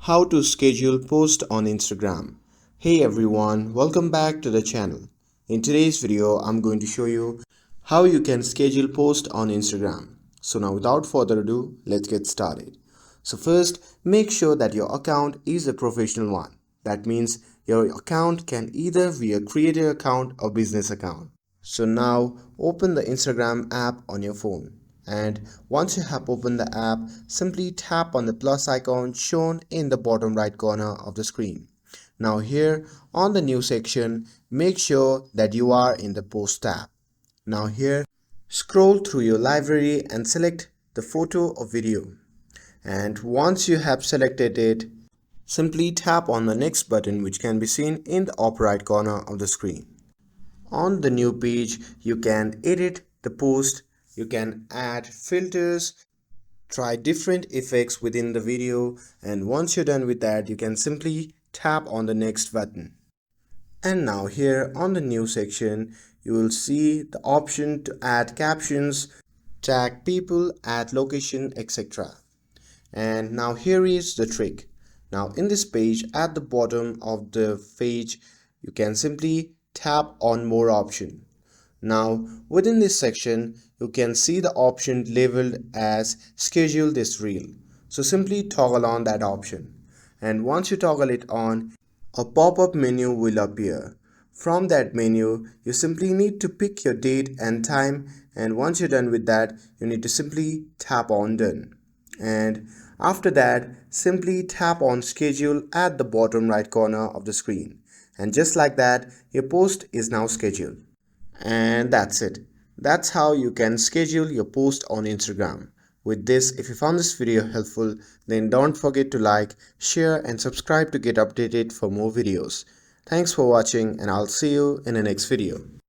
How to schedule post on Instagram. Hey everyone, welcome back to the channel. In today's video, I'm going to show you how you can schedule post on Instagram. So now without further ado, let's get started. So first, make sure that your account is a professional one. That means your account can either be a creator account or business account. So now open the Instagram app on your phone. And once you have opened the app, simply tap on the plus icon shown in the bottom right corner of the screen. Now here on the new section, make sure that you are in the post tab. Now here, scroll through your library and select the photo or video. And once you have selected it, simply tap on the next button which can be seen in the upper right corner of the screen. On the new page, you can edit the post, you can add filters, try different effects within the video, and once you're done with that, you can simply tap on the next button. And now here on the new section, you will see the option to add captions, tag people, add location, etc. And now here is the trick. Now in this page, at the bottom of the page, you can simply tap on more option. Now within this section, you can see the option labeled as schedule this reel. So simply toggle on that option. And once you toggle it on, a pop-up menu will appear. From that menu, you simply need to pick your date and time, and once you're done with that, you need to simply tap on done. And after that, simply tap on schedule at the bottom right corner of the screen. And just like that, your post is now scheduled. And that's it. That's how you can schedule your post on Instagram. With this, if you found this video helpful, then don't forget to like, share and subscribe to get updated for more videos. Thanks for watching and I'll see you in the next video.